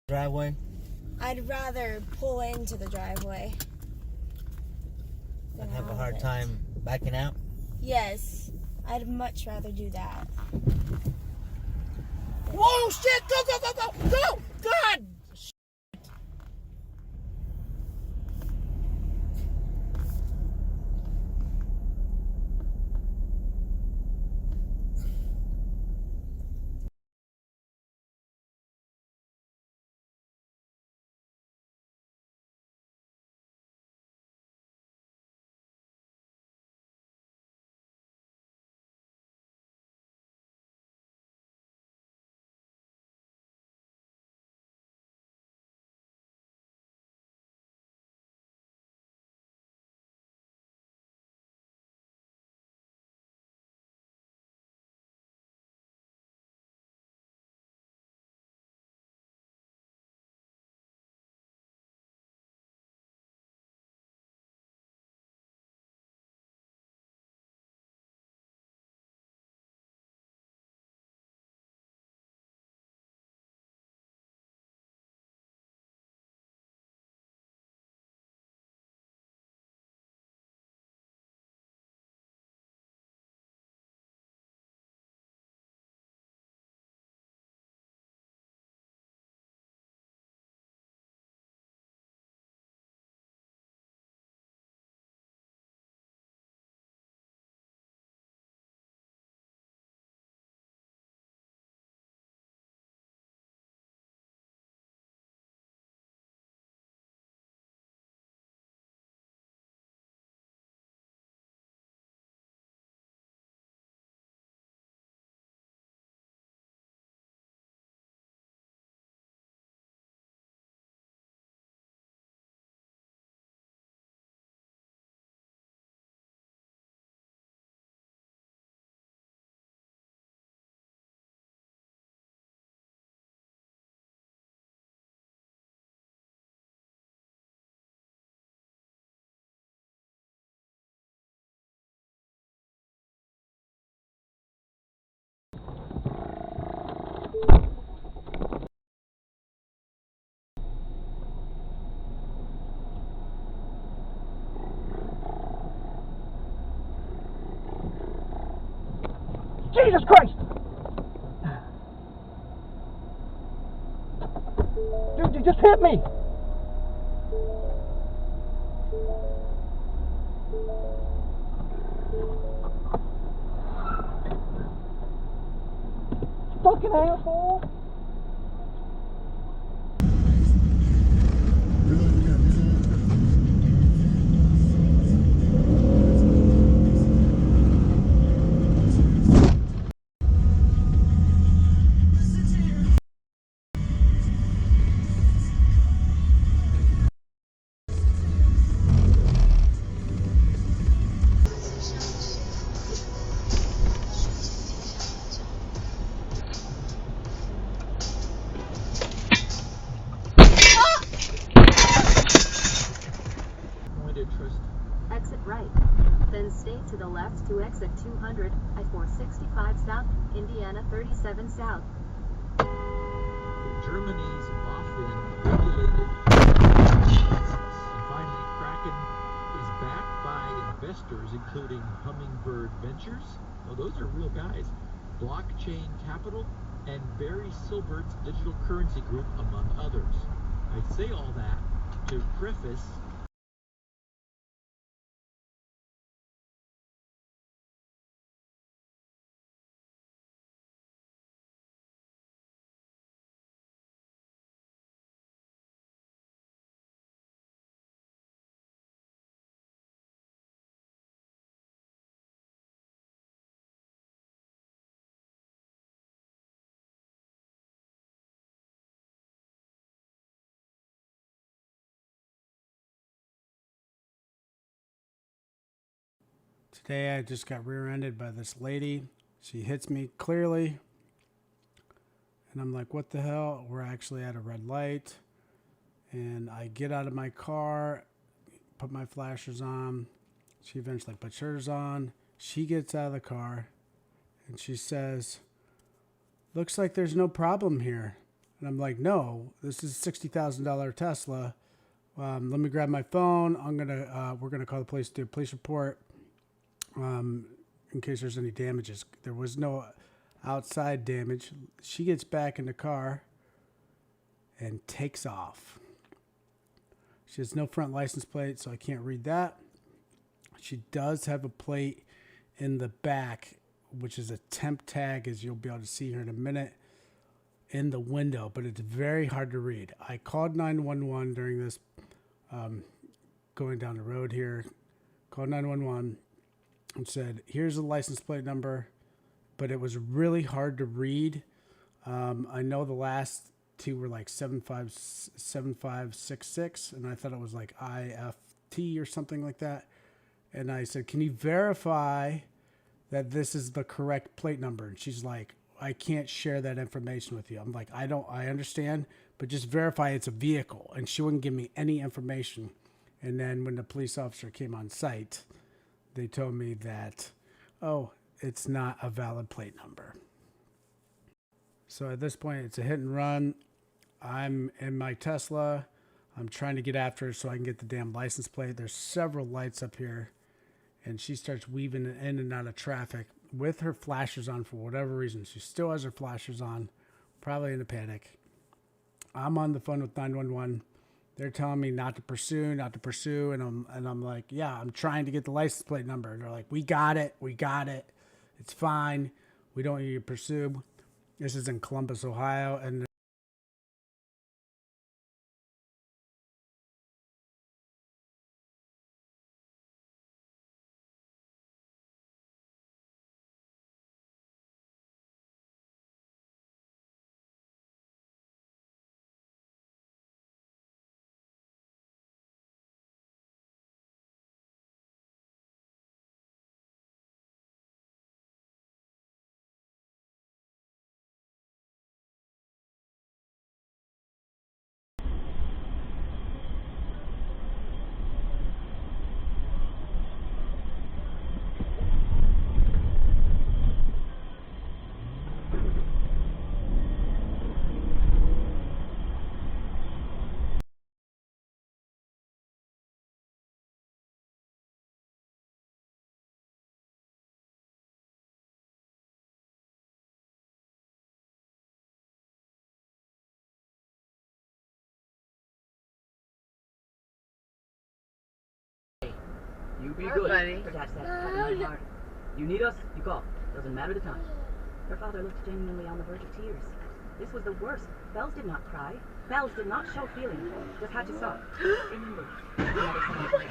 Driveway? I'd rather pull into the driveway. I'd have a hard time backing out? Yes, I'd much rather do that. Whoa, shit! Go, go, go, go! Go! God! Jesus Christ! Dude, you just hit me! Fucking asshole! Exit right, then stay to the left to exit 200 at 465 South, Indiana 37 South. Germany's often regulated and finally Kraken is backed by investors including Hummingbird Ventures, well those are real guys, Blockchain Capital, and Barry Silbert's Digital Currency Group among others. I say all that to preface Today I just got rear-ended by this lady. She hits me clearly. And I'm like, what the hell? We're actually at a red light. And I get out of my car, put my flashers on. She eventually puts hers on. She gets out of the car and she says, looks like there's no problem here. And I'm like, no, this is a $60,000 Tesla. Let me grab my phone. We're gonna call the police, do a police report, in case there's any damages. There was no outside damage. She gets back in the car and takes off. She has no front license plate, so I can't read that. She does have a plate in the back, which is a temp tag, as you'll be able to see here in a minute, in the window, but it's very hard to read. I called 911 during this, going down the road here, called 911 and said, here's the license plate number, but it was really hard to read. I know the last two were like 7566, and I thought it was like IFT or something like that. And I said, can you verify that this is the correct plate number? And she's like, I can't share that information with you. I'm like, I understand, but just verify it's a vehicle. And she wouldn't give me any information. And then when the police officer came on site, they told me that, oh, it's not a valid plate number. So at this point, it's a hit and run. I'm in my Tesla. I'm trying to get after her so I can get the damn license plate. There's several lights up here. And she starts weaving in and out of traffic with her flashers on for whatever reason. She still has her flashers on, probably in a panic. I'm on the phone with 911. They're telling me not to pursue, and I'm like, yeah, I'm trying to get the license plate number. And they're like, we got it. It's fine. We don't need to pursue. This is in Columbus, Ohio, and You be good. Attach that fucking hard. You need us, you call. Doesn't matter the time. Her father looked genuinely on the verge of tears. This was the worst. Bells did not cry. Bells did not show feeling. Just had to stop. Remember, the mother said